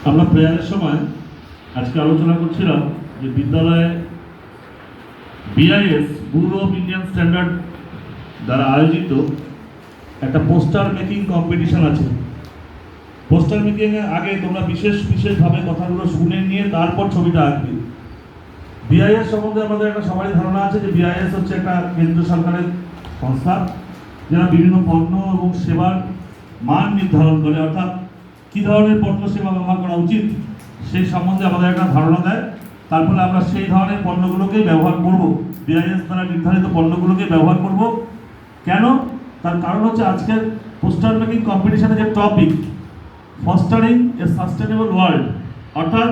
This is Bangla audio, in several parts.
আমরা প্রেয়ারের সময় আজকে আলোচনা করছিলাম যে বিদ্যালয়ে BIS bureau of Indian standard দ্বারা আয়োজিত একটা পোস্টার মেকিং কম্পিটিশন আছে। পোস্টার মেকিংয়ে আগে তোমরা বিশেষভাবে কথাগুলো শুনে নিয়ে তারপর ছবিটা আঁকবে। বিআইএস সম্বন্ধে আমাদের একটা সবারই ধারণা আছে যে বিআইএস হচ্ছে একটা কেন্দ্র সরকারের সংস্থা যারা বিভিন্ন পণ্য এবং সেবার মান নির্ধারণ করে, অর্থাৎ কী ধরনের পণ্য সেবা ব্যবহার করা উচিত সেই সম্বন্ধে আমাদের একটা ধারণা দেয়। তার ফলে আমরা সেই ধরনের পণ্যগুলোকেই ব্যবহার করব, বিআইএস দ্বারা নির্ধারিত পণ্যগুলোকে ব্যবহার করব। কেন? তার কারণ হচ্ছে আজকের পোস্টার মেকিং কম্পিটিশনের যে topic, fostering a sustainable world, অর্থাৎ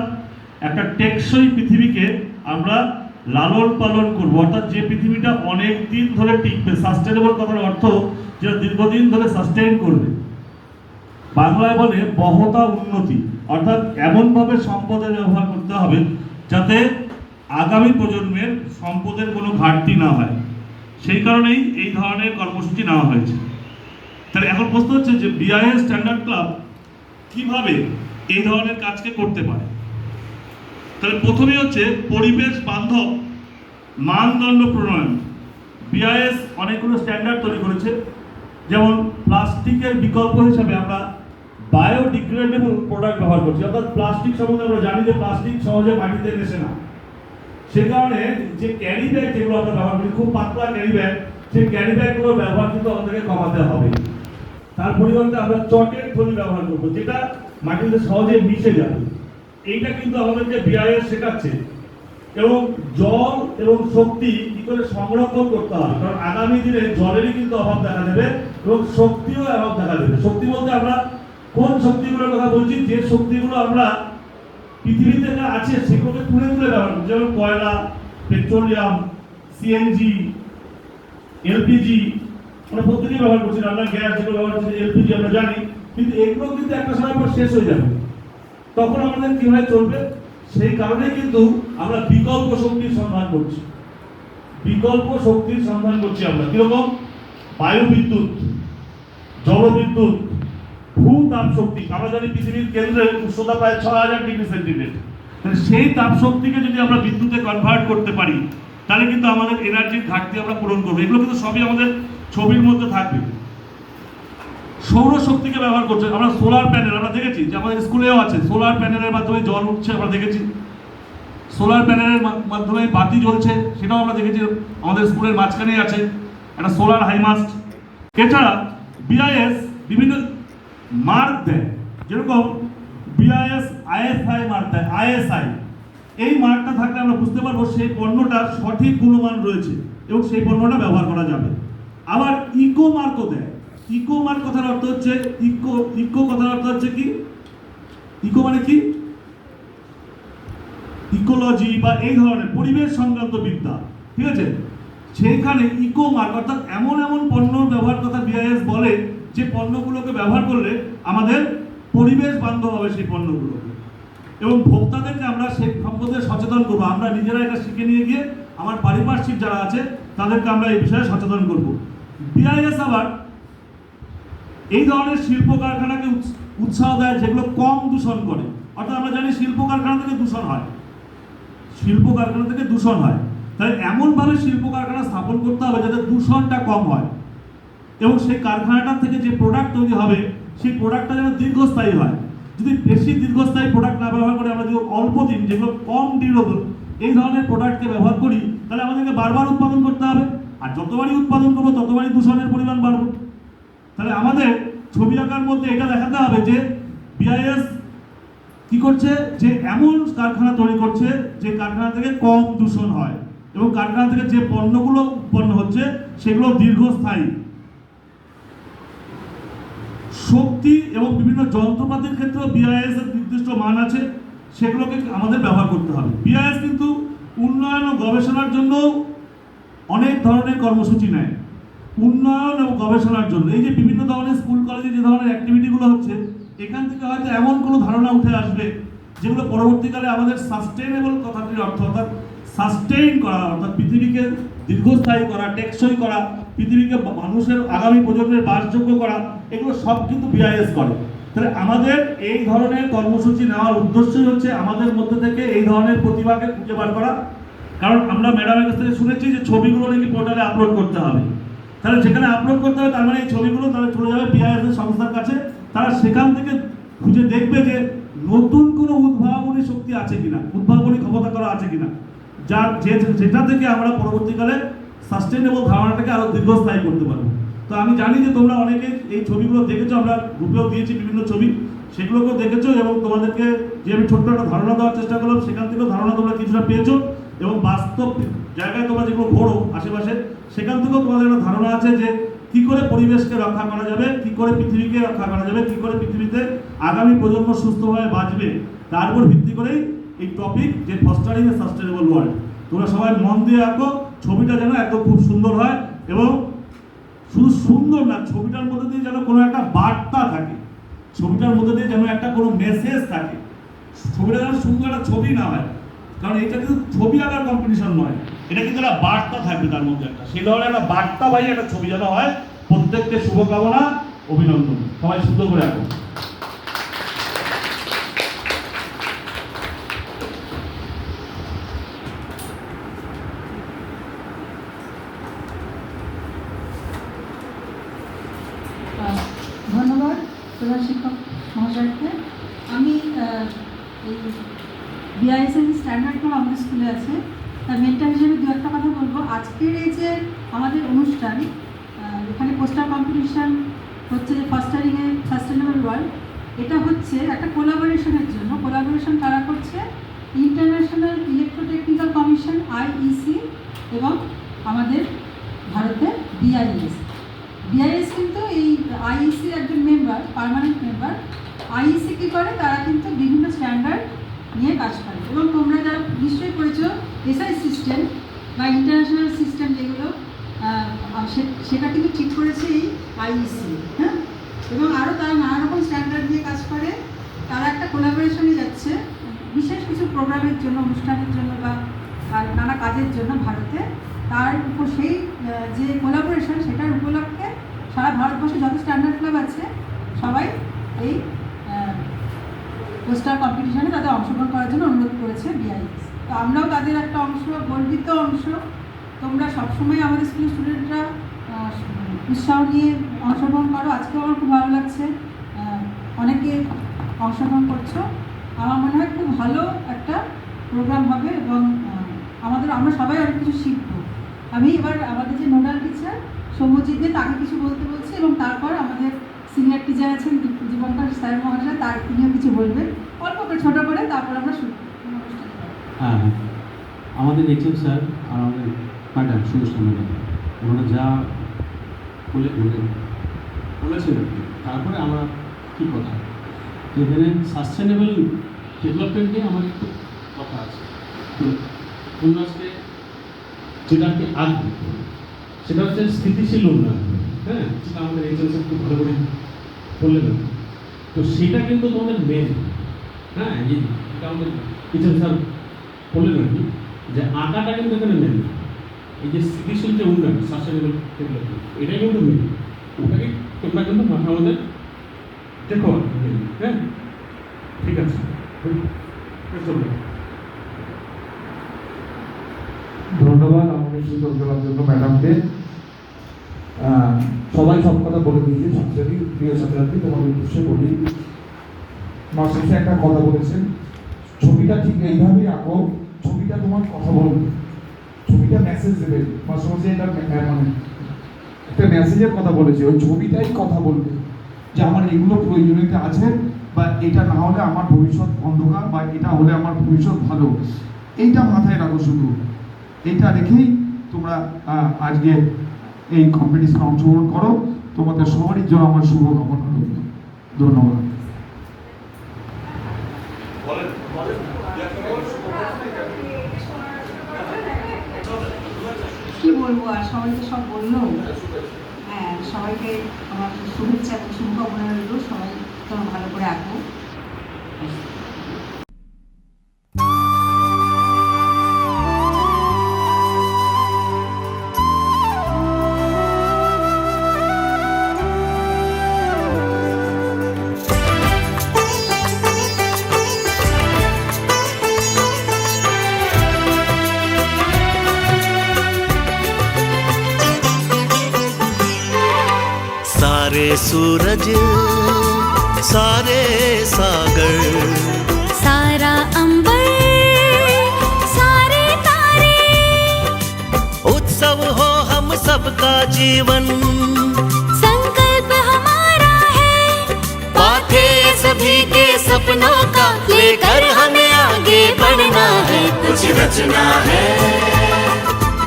একটা টেকসই পৃথিবীকে আমরা লালন পালন করব, অর্থাৎ যে পৃথিবীটা অনেক দিন ধরে টিকবে। সাস্টেনেবল কথার অর্থ যেটা দীর্ঘদিন ধরে সাস্টেইন করবে। বাংলায় বলে বহতা উন্নতি, অর্থাৎ এমনভাবে সম্পদের ব্যবহার করতে হবে যাতে আগামী প্রজন্মের সম্পদের কোনো ঘাটতি না হয়। সেই কারণেই এই ধরনের কর্মসূচি নেওয়া হয়েছে। তাহলে এখন প্রশ্ন হচ্ছে যে বিআইএস স্ট্যান্ডার্ড ক্লাব কিভাবে এই ধরনের কাজকে করতে পারে। তাহলে প্রথমেই হচ্ছে পরিবেশ বান্ধব মানদণ্ড প্রণয়ন। বিআইএস অনেকগুলো স্ট্যান্ডার্ড তৈরি করেছে, যেমন প্লাস্টিকের বিকল্প হিসাবে আমরা বায়োডিগ্রেডেবল প্রোডাক্ট ব্যবহার করছি, অর্থাৎ প্লাস্টিক সম্বন্ধে আমরা জানি যে প্লাস্টিক সহজে মাটিতে মেশে না। সে কারণে যে ক্যারি ব্যাগ যেগুলো আমরা ব্যবহার করি, খুব পাতলা ক্যারি ব্যাগ, সেই ক্যারি ব্যাগগুলোর ব্যবহার কিন্তু আমাদেরকে কমাতে হবে। তার পরিবর্তে আমরা চটের থলি ব্যবহার করবো, যেটা মাটিতে সহজে মিশে যাবে। এইটা কিন্তু আমাদেরকে বিআইএস শেখাচ্ছে। এবং জল এবং শক্তি কি করে সংরক্ষণ করতে হবে, কারণ আগামী দিনে জলেরই কিন্তু অভাব দেখা দেবে এবং শক্তিও অভাব দেখা দেবে। শক্তি বলতে আমরা কোন শক্তিগুলোর কথা বলছি? যে শক্তিগুলো আমরা পৃথিবীতে যা আছে সেগুলোকে তুলে ব্যবহার করছি, যেমন কয়লা, পেট্রোলিয়াম, সিএনজি, এলপিজি, আমরা প্রত্যেকেই ব্যবহার করছি। রান্নার গ্যাস যেগুলো ব্যবহার করছি, এলপিজি আমরা জানি, কিন্তু এগুলো কিন্তু একটা সময় পর শেষ হয়ে যাবে। তখন আমাদের কিভাবে চলবে? সেই কারণে কিন্তু আমরা বিকল্প শক্তির সন্ধান করছি। বিকল্প শক্তির সন্ধান করছি আমরা কিরকম? বায়ু বিদ্যুৎ, জলবিদ্যুৎ, ভূ তাপ শক্তি। আমরা জানি পৃথিবীর কেন্দ্রে উষ্ণতা প্রায় ৬০০০ ডিগ্রি সেন্টিগ্রেড। তাহলে সেই তাপ শক্তিকে যদি আমরা বিদ্যুতে কনভার্ট করতে পারি, তাহলে কিন্তু আমাদের এনার্জির ঘাটতি আমরা পূরণ করবো। এগুলো কিন্তু সবই আমাদের ছবির মধ্যে থাকবে। সৌরশক্তিকে ব্যবহার করছে আমরা, সোলার প্যানেল আমরা দেখেছি যে আমাদের স্কুলেও আছে, সোলার প্যানেলের মাধ্যমে জল উঠছে আমরা দেখেছি। সোলার প্যানেলের মাধ্যমে বাতি জ্বলছে, সেটাও আমরা দেখেছি, আমাদের স্কুলের মাঝখানেই আছে একটা সোলার হাইমাস্ট। এছাড়া বিআইএস বিভিন্ন মার্ক দেয়, যেরকম বিআইএস আইএসআই মার্ক দেয়, আইএসআই। এই মার্কটা থাকলে আমরা বুঝতে পারবো সেই পণ্যটার সঠিক গুণমান রয়েছে এবং সেই পণ্যটা ব্যবহার করা যাবে। আবার ইকো মার্কও দেয়। ইকো মার্ক কথার অর্থ হচ্ছে ইকো কথার অর্থ হচ্ছে কি? ইকো মানে কি? ইকোলজি বা এই ধরনের পরিবেশ সংক্রান্ত বিদ্যা, ঠিক আছে? সেইখানে ইকো মার্ক অর্থাৎ এমন পণ্য ব্যবহার কথা বিআইএস বলে যে পণ্যগুলোকে ব্যবহার করলে আমাদের পরিবেশ বান্ধব হবে সেই পণ্যগুলোকে, এবং ভোক্তাদেরকে আমরা সেই সম্বন্ধে সচেতন করবো। আমরা নিজেরা এটা শিখে নিয়ে গিয়ে আমার পারিপার্শ্বিক যারা আছে তাদেরকে আমরা এই বিষয়ে সচেতন করব। বিআইএস আবার এই ধরনের শিল্প কারখানাকে উৎসাহ দেয় যেগুলো কম দূষণ করে। অর্থাৎ আমরা জানি শিল্প কারখানা থেকে দূষণ হয়, তাই এমনভাবে শিল্প কারখানা স্থাপন করতে হবে যাতে দূষণটা কম হয় এবং সেই কারখানাটা থেকে যে প্রোডাক্ট তৈরি হবে সেই প্রোডাক্টটা যেন দীর্ঘস্থায়ী হয়। যদি বেশি দীর্ঘস্থায়ী প্রোডাক্ট না ব্যবহার করে আমরা যদি অল্প দিন, যেগুলো কম ডিউরেবল, এই ধরনের প্রোডাক্টকে ব্যবহার করি, তাহলে আমাদেরকে বারবার উৎপাদন করতে হবে, আর যতবারই উৎপাদন করবো ততবারই দূষণের পরিমাণ বাড়বে। তাহলে আমাদের ছবি আঁকার মধ্যে এটা দেখাতে হবে যে বিআইএস কি করছে, যে এমন কারখানা তৈরি করছে যে কারখানা থেকে কম দূষণ হয় এবং কারখানা থেকে যে পণ্যগুলো উৎপন্ন হচ্ছে সেগুলো দীর্ঘস্থায়ী। শক্তি এবং বিভিন্ন যন্ত্রপাতির ক্ষেত্রেও বিআইএস এর নির্দিষ্ট মান আছে, সেগুলোকে আমাদের ব্যবহার করতে হবে। বিআইএস কিন্তু উন্নয়ন ও গবেষণার জন্য অনেক ধরনের কর্মসূচি নেয়। উন্নয়ন এবং গবেষণার জন্য এই যে বিভিন্ন ধরনের স্কুল কলেজে যে ধরনের অ্যাক্টিভিটিগুলো হচ্ছে, এখান থেকে হয়তো এমন কোনো ধারণা উঠে আসবে যেগুলো পরবর্তীকালে আমাদের সাস্টেনেবল কথাটির অর্থ, অর্থাৎ সাস্টেইন করা, অর্থাৎ পৃথিবীকে দীর্ঘস্থায়ী করা, টেকসই করা, পৃথিবীকে মানুষের আগামী প্রজন্মের বাসযোগ্য করা, এগুলো সব কিন্তু বিআইএস করে। তাহলে আমাদের এই ধরনের কর্মসূচি নেওয়ার উদ্দেশ্যই হচ্ছে আমাদের মধ্যে থেকে এই ধরনের প্রতিভাকে খুঁজে বার করা। কারণ আমরা ম্যাডামের কাছ থেকে শুনেছি যে ছবিগুলো নাকি পোর্টালে আপলোড করতে হবে, তাহলে যেখানে আপলোড করতে হবে তার মানে এই ছবিগুলো তাহলে চলে যাবে বিআইএস সংস্থার কাছে, তারা সেখান থেকে খুঁজে দেখবে যে নতুন কোনো উদ্ভাবনী শক্তি আছে কিনা, উদ্ভাবনী ক্ষমতা করা আছে কিনা, যার যেটা থেকে আমরা পরবর্তীকালে সাস্টেনেবল ধারণাটাকে আরো দীর্ঘস্থায়ী করতে পারবো। তো আমি জানি যে তোমরা অনেকে এই ছবিগুলো দেখেছো, আমরা গ্রুপেও দিয়েছি বিভিন্ন ছবি, সেগুলোকেও দেখেছো এবং তোমাদেরকে যে আমি ছোট্ট একটা ধারণা দেওয়ার চেষ্টা করলাম সেখান থেকেও ধারণা তোমরা কিছুটা পেয়েছো এবং বাস্তব জায়গায় তোমরা যেগুলো ঘোরো আশেপাশে সেখান থেকেও তোমাদের একটা ধারণা আছে যে কি করে পরিবেশকে রক্ষা করা যাবে, কি করে পৃথিবীকে রক্ষা করা যাবে, কি করে পৃথিবীতে আগামী প্রজন্ম সুস্থভাবে বাঁচবে, তার উপর ভিত্তি করেই এই টপিক যে ফস্টারিং এ সাস্টেনেবল ওয়ার্ল্ড। তোমরা সবাই মন দিয়ে আঁকো, ছবিটা যেন একদম খুব সুন্দর হয় এবং শুধু সুন্দর না, ছবিটার মধ্যে দিয়ে যেন কোনো একটা বার্তা থাকে, ছবিটার মধ্যে দিয়ে যেন একটা কোনো মেসেজ থাকে, ছবিটা যেন সুন্দর একটা ছবি না হয়, কারণ এটা কিন্তু ছবি আঁকার কম্পিটিশন নয়, এটা কিন্তু একটা বার্তা থাকবে তার মধ্যে একটা, সেই ধরনের একটা বার্তাবাহী একটা ছবি যেন হয়। প্রত্যেককে শুভকামনা, অভিনন্দন, সবাই সুন্দর করে আঁকো। ধন্যবাদ প্রধান শিক্ষক মহাশয়কে। আমি এই বিআইএসএস স্ট্যান্ডার্ডগুলো আমাদের স্কুলে আছে, তার মেন্টার হিসেবে দু একটা কথা বলবো। আজকের এই যে আমাদের অনুষ্ঠান, এখানে পোস্টার কম্পিটিশান হচ্ছে যে ফস্টারিংয়ে সাস্টেনেবল ওয়ার্ল্ড, এটা হচ্ছে একটা কোলাবোরেশনের জন্য। কোলাবোরেশন কারা করছে? ইন্টারন্যাশনাল ইলেকট্রোটেকনিক্যাল কমিশন আইইসি এবং আমাদের ভারতের বিআইএস। বিআইএস কিন্তু এই আইইসির একজন মেম্বার, পার্মানেন্ট মেম্বার। আইইসি কী করে? তারা কিন্তু বিভিন্ন স্ট্যান্ডার্ড নিয়ে কাজ করে এবং তোমরা যারা নিশ্চয়ই করেছো এসআই সিস্টেম বা ইন্টারন্যাশনাল সিস্টেম যেগুলো, সেটা কিন্তু ঠিক করেছে এই আইইসি। হ্যাঁ, এবং আরও তারা নানা রকম স্ট্যান্ডার্ড নিয়ে কাজ করে। তারা একটা কোলাবোরেশনে যাচ্ছে বিশেষ কিছু প্রোগ্রামের জন্য, অনুষ্ঠানের জন্য বা নানা কাজের জন্য ভারতে। তার উপর সেই যে কোলাবোরেশন, সেটার উপলক্ষে সারা ভারতবর্ষে যত স্ট্যান্ডার্ড ক্লাব আছে সবাই এই পোস্টার কম্পিটিশনে তাদের অংশগ্রহণ করার জন্য অনুরোধ করেছে বিআইএস। তো আমরাও তাদের একটা অংশ, গর্বিত অংশ। তোমরা সবসময় আমাদের স্কুলের স্টুডেন্টরা উৎসাহ নিয়ে অংশগ্রহণ করো। আজকেও আমার খুব ভালো লাগছে, অনেকে অংশগ্রহণ করছো। আমার মনে হয় খুব ভালো একটা প্রোগ্রাম হবে এবং আমরা সবাই অনেক কিছু শিখবো। আমি এবার আমাদের যে নোডাল টিচার সৌম্যজিৎ দে, তাকে কিছু বলতে বলছি এবং তারপর আমাদের সিনিয়র টিচার আছেন জীবনকার স্যার মহাশয়, তিনিও কিছু বলবেন অল্প করে, ছোটো করে, তারপর আমরা শুরু করব। হ্যাঁ, আমাদের এইচএম স্যার আর আমাদের ম্যাডাম সুদর্শন ম্যাডাম, ওনারা যা বলেছেন, তারপরে আমরা কী কথা, এখানে সাস্টেনেবল ডেভেলপমেন্ট নিয়ে আমার একটু কথা আছে। তো উন্নয়নকে যেটা আর কি আগে, সেটা হচ্ছে স্থিতিশীল উন্নয়ন। হ্যাঁ, যেটা আমাদের এইচএম স্যার খুব ভালো করে বললেন। তো সেটা কিন্তু তোমাদের মেন। হ্যাঁ, এটা আমাদের এইচএম স্যার বললেন আর কি, যে আঁকাটা কিন্তু এখানে মেন। এই যে স্থিতিশীল যে উন্নয়ন, সাস্টেনেবল ডেভেলপমেন্ট, এটাই কিন্তু মেন। ওটাকে তোমরা কিন্তু মাথা আমাদের দেখো। হ্যাঁ, ঠিক আছে, ধন্যবাদ আমাদের সুযোগ দেওয়ার জন্য ম্যাডামকে। সবাই সব কথা বলে দিয়েছে। ছাত্রী, প্রিয় ছাত্রী, তোমাদের উদ্দেশ্যে বলি, মাস্টার একটা কথা বলেছেন, ছবিটা ঠিক এইভাবেই আঁকো, ছবিটা তোমার কথা বলবে, ছবিটা মেসেজ দেবে। মাস্টার এটা মানে একটা মেসেজের কথা বলেছে, ওই ছবিটাই কথা বলবে যে আমার এগুলো প্রয়োজনীয়তা আছে, বা এটা না হলে আমার ভবিষ্যৎ অন্ধকার, বা এটা হলে আমার ভবিষ্যৎ ভালো। এইটা মাথায় রাখো শুধু, এইটা রেখেই তোমরা আজকে এই কম্পিটিশনে অংশগ্রহণ করো। তোমাদের সবারই জন্য আমার শুভকামনা রইল। ধন্যবাদ। কি বলবো আর, সবাই তো সব বললো। হ্যাঁ, সবাইকে আমার শুভেচ্ছা এবং শুভকামনা রইল। সবাই তোমরা ভালো করে আঁকো। सूरज सारे सागर, सारा अंबर सारे तारे, उत्सव हो हम सबका जीवन, संकल्प हमारा है पाथे सभी के सपनों का, लेकर हमें आगे बढ़ना है। कुछ रचना है,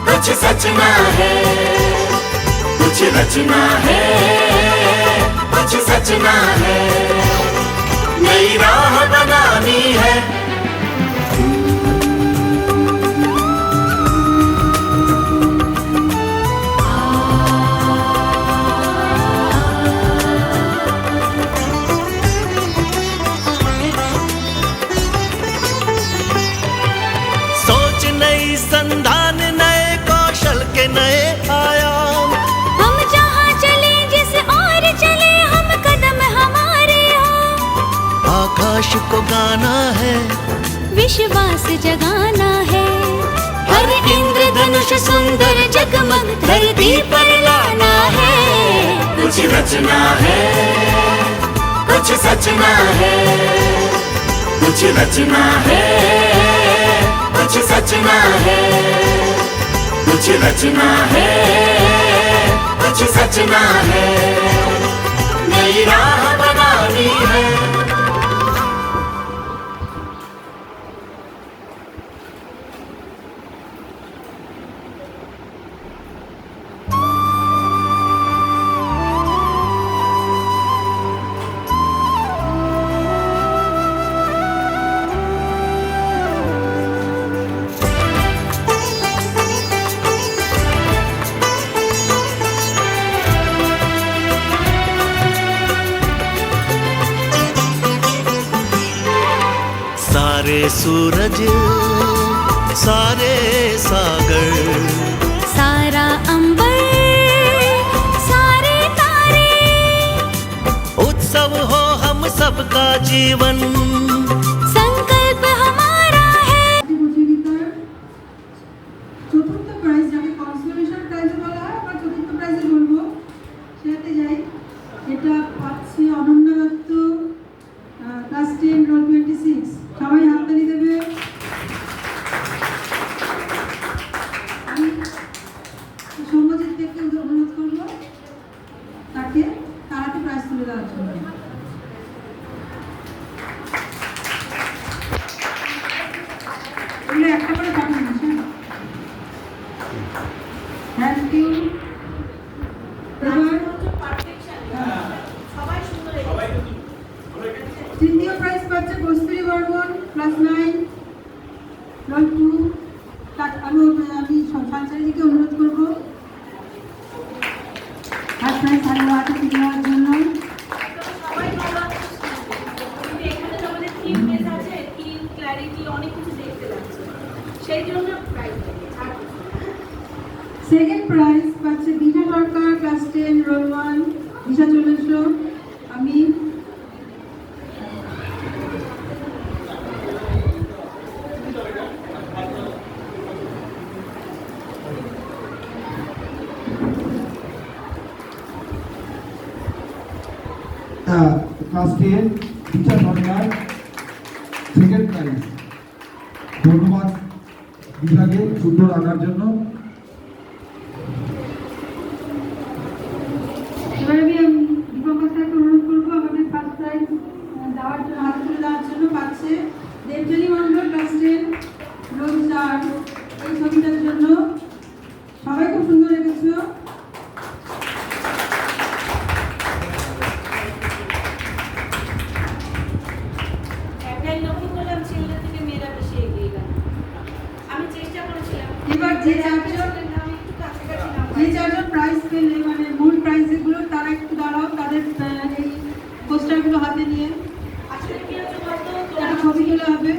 कुछ सचना है, कुछ रचना है, कुछ सचना है, नई राह बनानी है। सोच नई संधान, नए कौशल के नए आयाम, हम जहाँ चले जिस और चले हम कदम हमारे हो, आकाश को गाना है, विश्वास जगाना है, हर इंद्रधनुष सुंदर जगमग धरती पर लाना है। कुछ रचना है, कुछ सचना है, कुछ रचना है, कुछ सचना है, कुछ रचना है, कुछ सचना है, नई राह बनानी है। सारे सूरज सारे सागर, सारा अंबर सारे तारे, उत्सव हो हम सबका जीवन, संकल्प हमारा है। প্রতিযোগিতার চতুর্থ প্রাইজ, যাকে কনসোলেশন প্রাইজ বলা হয়, আমরা চতুর্থ প্রাইজে বলবো, সেটাতে যাই। এটা পাচ্ছে অনন্যা দত্ত, ক্লাস 10 রোল 26। সবাই হাততালি দেবে। আমি সৌম্যজিৎ থেকে অনুরোধ করবো তাকে তাড়াতাড়ি প্রাইজ তুলে দেওয়ার জন্য। এগুলো একটা করে পাঠান, হ্যাঁ, থ্যাংক ইউ। এবার তৃতীয় প্রাইজ পাচ্ছে কস্তুরী বর্মন, ক্লাস 9 রোল 2। আমি সঞ্চারিকে অনুরোধ করবো আর প্রাইজ ভালো হাতে তুলে দেওয়ার জন্য। সবাই ভালো আছে, কিন্তু এখানে তো আমাদের থিম বেস আছে, থিম ক্ল্যারিটি অনেক কিছু দেখতে লাগছে, সেই জন্য প্রাইজ সেকেন্ড প্রাইজ পাচ্ছে দিশা সরকার, ক্লাস 10 রোল 1। দিশা চলে এসো। আমি ক্লাস 10 টিচার সরকার, সেকেন্ড প্রাইজ। ধন্যবাদ দিশাকে সুন্দর আঁকার জন্য। এবার আমি দীপঙ্কর স্যারকে অনুরোধ করবো আমাদের ফার্স্ট প্রাইজ দেওয়ার জন্য, হাতে তুলে দেওয়ার জন্য। পাচ্ছে দেবজানী মণ্ডল, ক্লাস 10 রোল 4। এই ছবিটার জন্য সবাই খুব সুন্দর রেখেছো। একটাই লক্ষ্য করলাম, ছেলেরা থেকে মেয়েরা বেশি এগিয়ে গেল। আমি চেষ্টা করেছিলাম, এবার যে চারজন আমি একটু কাছাকাছি নাম যে চারজন প্রাইজ পেলে, মানে মূল প্রাইজগুলো, তারা একটু দাঁড়াও, তাদের এই পোস্টারগুলো হাতে নিয়ে আসলে কি হচ্ছে বলতো, একটা ছবি তোলা হবে।